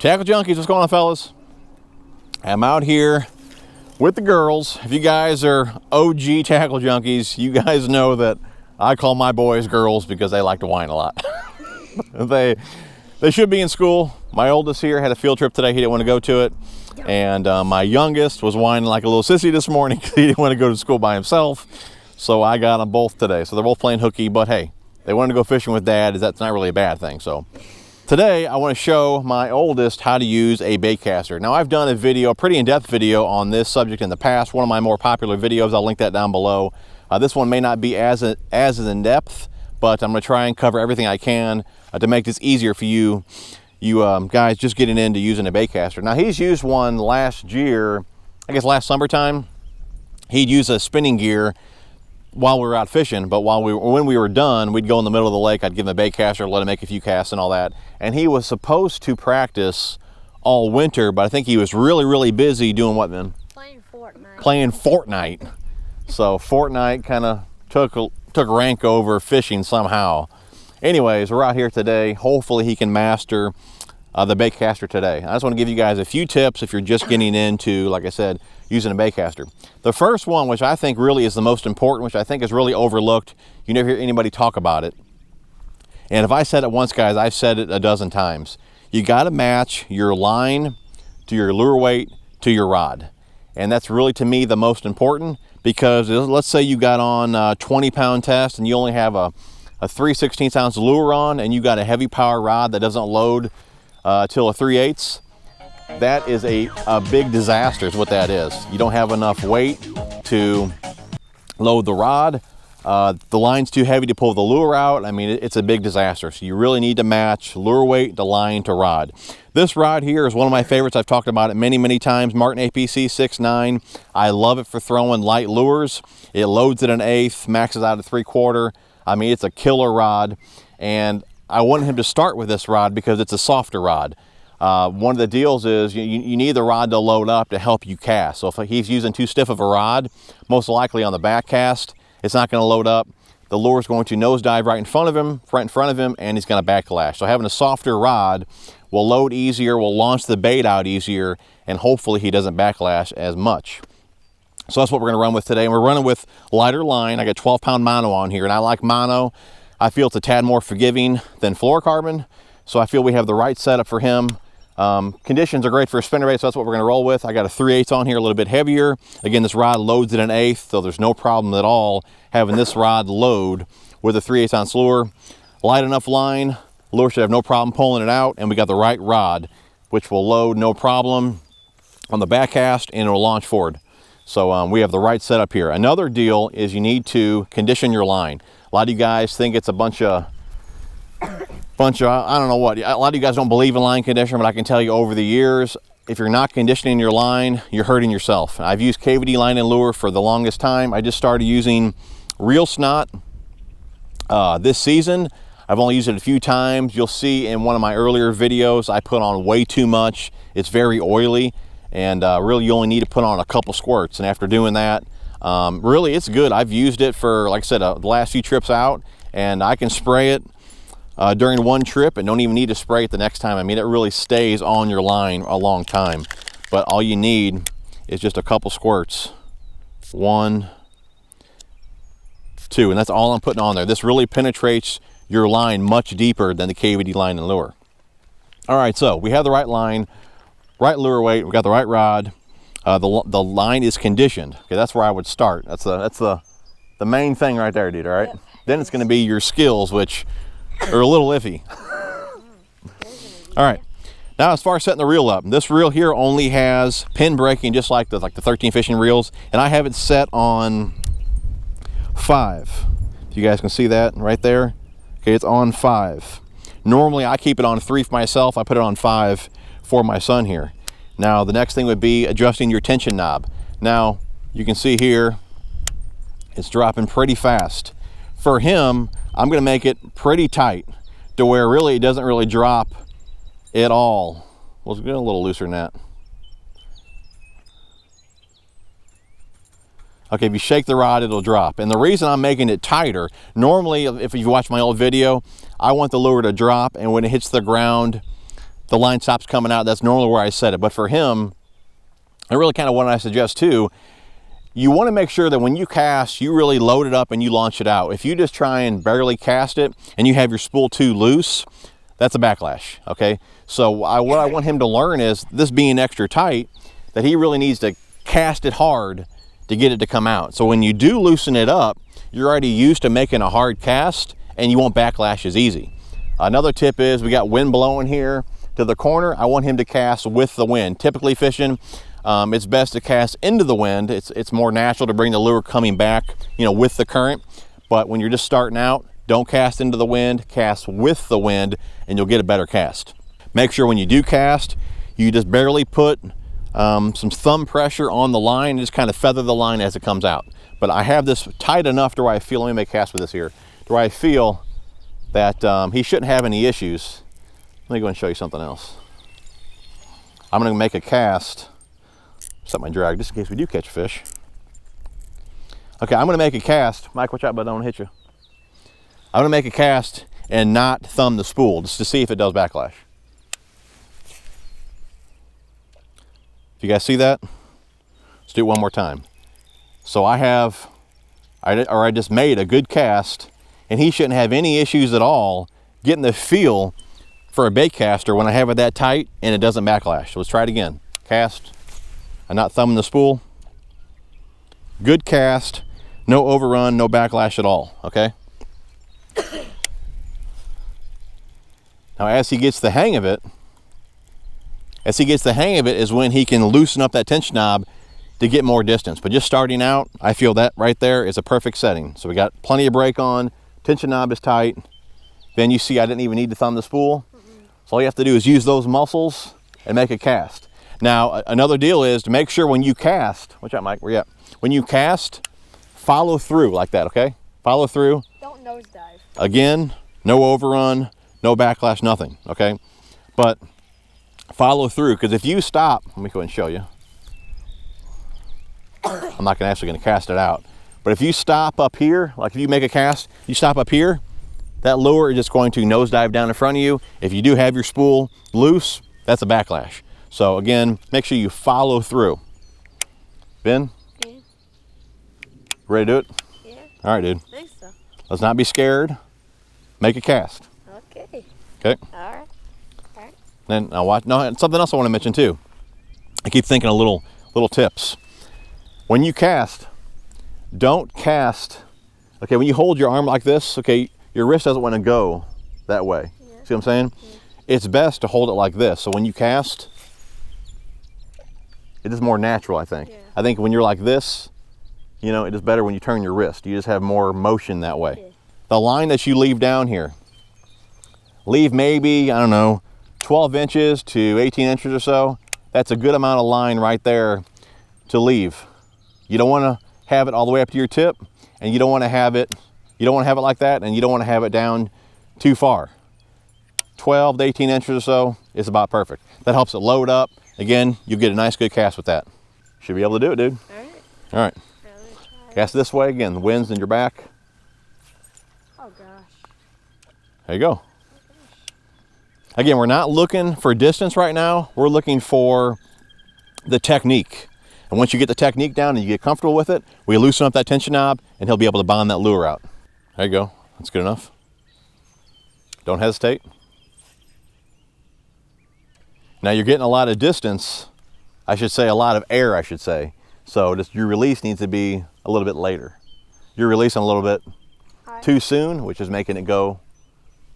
Tackle Junkies, what's going on, fellas? I'm out here with the girls. If you guys are OG Tackle Junkies, you guys know that I call my boys girls because they like to whine a lot. They should be in school. My oldest here had a field trip today. He didn't want to go to it. And my youngest was whining like a little sissy this morning because he didn't want to go to school by himself. So I got them both today. So they're both playing hooky, but hey, they wanted to go fishing with dad. That's not really a bad thing. So today I want to show my oldest how to use a baitcaster. Now I've done a video, a pretty in-depth video on this subject in the past. One of my more popular videos, I'll link that down below. This one may not be as in-depth, but I'm going to try and cover everything I can to make this easier for you guys just getting into using a baitcaster. Now he's used one last year, I guess last summertime. He'd use a spinning gear while we were out fishing, but when we were done, we'd go in the middle of the lake. I'd give him a baitcaster, let him make a few casts and all that. And he was supposed to practice all winter, but I think he was really busy doing what, man? Playing Fortnite. Playing Fortnite. So Fortnite kind of took rank over fishing somehow. Anyways, we're out here today. Hopefully he can master the baitcaster today. I just want to give you guys a few tips if you're just getting into, like I said, using a baitcaster. The first one, which I think really is the most important, which I think is really overlooked, you never hear anybody talk about it. And if I said it once, guys, I've said it a dozen times. You got to match your line to your lure weight to your rod. And that's really, to me, the most important, because let's say you got on a 20-pound test and you only have a 3/16 ounce lure on, and you got a heavy power rod that doesn't load till a 3/8. That is a big disaster is what that is. You don't have enough weight to load the rod. The line's too heavy to pull the lure out. I mean, it's a big disaster. So you really need to match lure weight to line to rod. This rod here is one of my favorites. I've talked about it many times. Martin APC 6.9. I love it for throwing light lures. It loads at 1/8, maxes out at 3/4. I mean, it's a killer rod. And I wanted him to start with this rod because it's a softer rod. One of the deals is you need the rod to load up to help you cast. So if he's using too stiff of a rod, most likely on the back cast, it's not going to load up. The lure is going to nosedive right in front of him, and he's going to backlash. So having a softer rod will load easier, will launch the bait out easier, and hopefully he doesn't backlash as much. So that's what we're going to run with today. And we're running with lighter line. I got 12-pound mono on here, and I like mono. I feel it's a tad more forgiving than fluorocarbon, so I feel we have the right setup for him. Conditions are great for a spinnerbait, so that's what we're going to roll with. I got a 3/8 on here, a little bit heavier. Again, this rod loads at 1/8, so there's no problem at all having this rod load with a 3/8 ounce lure. Light enough line, lure should have no problem pulling it out, and we got the right rod, which will load no problem on the back cast, and it'll launch forward. So we have the right setup here. Another deal is you need to condition your line. A lot of you guys think it's a bunch of I don't know what. A lot of you guys don't believe in line conditioner, but I can tell you over the years, if you're not conditioning your line, you're hurting yourself. I've used KVD line and lure for the longest time. I just started using Real Snot this season. I've only used it a few times. You'll see in one of my earlier videos, I put on way too much. It's very oily, and really you only need to put on a couple squirts. And after doing that, really it's good. I've used it for, like I said, the last few trips out, and I can spray it during one trip and don't even need to spray it the next time. I mean, it really stays on your line a long time. But all you need is just a couple squirts. 1, 2, and that's all I'm putting on there. This really penetrates your line much deeper than the KVD line and lure. All right, so we have the right line, right lure weight, we got the right rod. The line is conditioned. Okay, that's where I would start. That's the main thing right there, dude, all right? Yep. Then it's gonna be your skills, which are a little iffy. All right, now as far as setting the reel up, this reel here only has pin braking, just like the 13 fishing reels, and I have it set on 5. If you guys can see that right there. Okay, it's on 5. Normally I keep it on 3 for myself. I put it on 5 for my son here. Now the next thing would be adjusting your tension knob. Now you can see here it's dropping pretty fast. For him, I'm going to make it pretty tight to where really it doesn't really drop at all. Let's get a little looser than that. Okay, if you shake the rod, it'll drop. And the reason I'm making it tighter, normally if you watch my old video, I want the lure to drop, and when it hits the ground, the line stops coming out. That's normally where I set it. But for him, and really kind of what I suggest too, you want to make sure that when you cast, you really load it up and you launch it out. If you just try and barely cast it and you have your spool too loose, that's a backlash, okay? So what I want him to learn is, this being extra tight, that he really needs to cast it hard to get it to come out. So when you do loosen it up, you're already used to making a hard cast and you won't backlash as easy. Another tip is, we got wind blowing here to the corner. I want him to cast with the wind. Typically fishing, it's best to cast into the wind. It's more natural to bring the lure coming back, you know, with the current. But when you're just starting out, don't cast into the wind, cast with the wind, and you'll get a better cast. Make sure when you do cast, you just barely put some thumb pressure on the line and just kind of feather the line as it comes out. But I have this tight enough to where I feel, let me make a cast with this here, to where I feel that he shouldn't have any issues. Let me go and show you something else. I'm going to make a cast, set my drag just in case we do catch fish. Okay, I'm going to make a cast. Mike, watch out, but I don't hit you. I'm going to make a cast and not thumb the spool just to see if it does backlash. You guys see that? Let's do it one more time. So I just made a good cast, and he shouldn't have any issues at all getting the feel for a bait caster when I have it that tight and it doesn't backlash. So let's try it again. Cast, I'm not thumbing the spool. Good cast, no overrun, no backlash at all, okay? Now as he gets the hang of it, is when he can loosen up that tension knob to get more distance. But just starting out, I feel that right there is a perfect setting. So we got plenty of brake on, tension knob is tight. Then you see I didn't even need to thumb the spool. So all you have to do is use those muscles and make a cast. Now another deal is to make sure when you cast, watch out Mike, where you at? When you cast, follow through like that, okay? Follow through. Don't nosedive. Again, no overrun, no backlash, nothing, okay? But follow through, because if you stop, let me go ahead and show you. I'm not actually going to cast it out. But if you stop up here, like if you make a cast, you stop up here, that lure is just going to nosedive down in front of you. If you do have your spool loose, that's a backlash. So again, make sure you follow through. Ben? Yeah. Ready to do it? Yeah. All right, dude. I think so. Let's not be scared. Make a cast. Okay. Okay. All right. All right. Then now watch. No, something else I want to mention too. I keep thinking of little tips. When you cast, don't cast. Okay, when you hold your arm like this, okay, your wrist doesn't want to go that way. Yeah. See what I'm saying? Yeah. It's best to hold it like this. So when you cast, it is more natural, I think. Yeah. I think when you're like this, you know, it is better when you turn your wrist. You just have more motion that way. Yeah. The line that you leave down here, leave maybe, I don't know, 12 inches to 18 inches or so. That's a good amount of line right there to leave. You don't want to have it all the way up to your tip, and you don't want to have it like that, and you don't want to have it down too far. 12 to 18 inches or so is about perfect. That helps it load up. Again, you get a nice good cast with that. Should be able to do it, dude. All right. All right. Cast this way again. The wind's in your back. Oh gosh. There you go. Again, we're not looking for distance right now. We're looking for the technique. And once you get the technique down and you get comfortable with it, we loosen up that tension knob and he'll be able to bond that lure out. There you go. That's good enough. Don't hesitate. Now you're getting a lot of distance, I should say, a lot of air, I should say. So just your release needs to be a little bit later. You're releasing a little bit too soon, which is making it go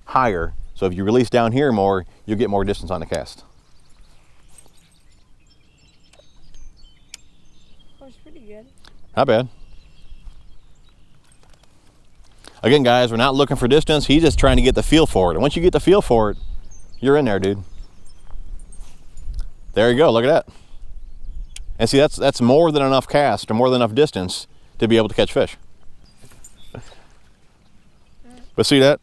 higher. So if you release down here more, you'll get more distance on the cast. That was pretty good. Not bad. Again, guys, we're not looking for distance. He's just trying to get the feel for it. And once you get the feel for it, you're in there, dude. There you go, look at that. And see, that's more than enough cast or more than enough distance to be able to catch fish. But see that?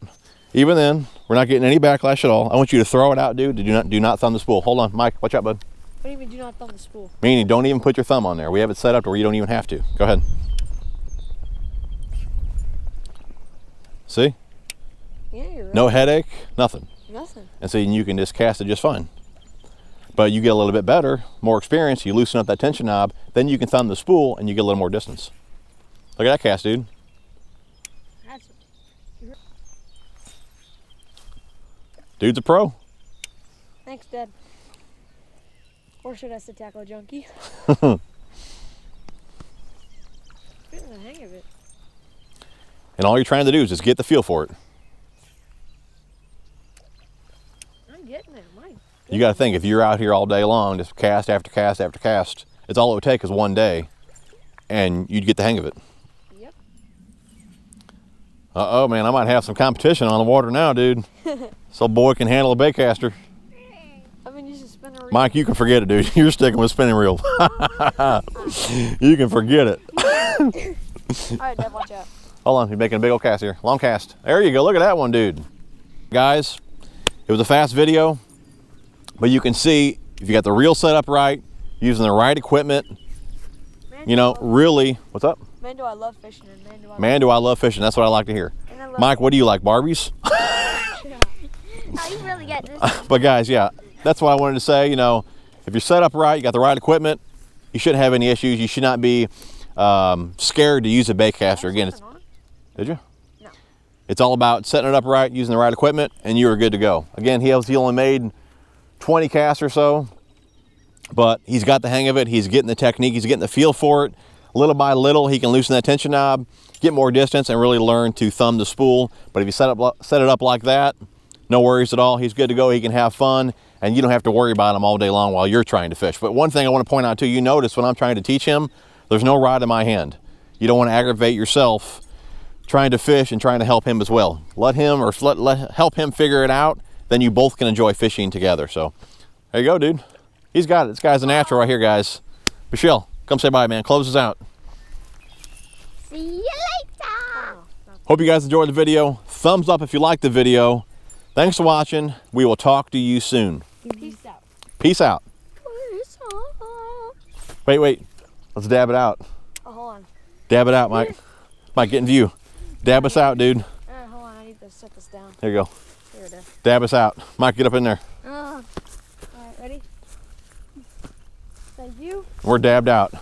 Even then, we're not getting any backlash at all. I want you to throw it out, dude. Do not thumb the spool. Hold on, Mike, watch out, bud. What do you mean do not thumb the spool? Meaning don't even put your thumb on there. We have it set up to where you don't even have to. Go ahead. See? Yeah, you're right. No headache, nothing. Nothing. And so you can just cast it just fine. But you get a little bit better, more experience, you loosen up that tension knob, then you can thumb the spool and you get a little more distance. Look at that cast, dude. That's... Dude's a pro. Thanks, Dad. Or should I say tackle junkie? Getting the hang of it. And all you're trying to do is just get the feel for it. I'm getting there, Mike. You got to think, if you're out here all day long, just cast after cast after cast, it's all it would take is one day, and you'd get the hang of it. Yep. Uh-oh, man, I might have some competition on the water now, dude. So boy can handle a baitcaster. I mean, you should spin a reel. Mike, you can forget it, dude. You're sticking with spinning reel. You can forget it. All right, Dad, watch out. Hold on, you're making a big old cast here. Long cast. There you go, look at that one, dude. Guys, it was a fast video, but you can see if you got the reel set up right, using the right equipment, you know, really, what's up? Man, do I love fishing, and man, do I love fishing. That's what I like to hear. Mike, what do you like, Barbies? Oh, you really get this. But guys, yeah, that's what I wanted to say. You know, if you're set up right, you got the right equipment, you shouldn't have any issues. You should not be scared to use a baitcaster. Again, it's, did you? No. It's all about setting it up right, using the right equipment, and you are good to go. Again, he only made 20 casts or so, but he's got the hang of it. He's getting the technique. He's getting the feel for it. Little by little, he can loosen that tension knob, get more distance, and really learn to thumb the spool. But if you set it up like that, no worries at all. He's good to go. He can have fun, and you don't have to worry about him all day long while you're trying to fish. But one thing I want to point out too, you notice when I'm trying to teach him, there's no rod in my hand. You don't want to aggravate yourself trying to fish and trying to help him as well. Let him or help him figure it out, then you both can enjoy fishing together. So there you go, dude. He's got it. This guy's a natural right here, guys. Michelle, come say bye, man. Close us out. See you later. Hope you guys enjoyed the video. Thumbs up if you liked the video. Thanks for watching. We will talk to you soon. Peace out. Peace out. Peace out. Wait. Let's dab it out. Oh, hold on. Dab it out, Mike. Mike, get in view. Dab us out, dude. Hold on, I need to set this down. There you go. Here it is. Dab us out. Mike, get up in there. All right, ready? Thank you. We're dabbed out.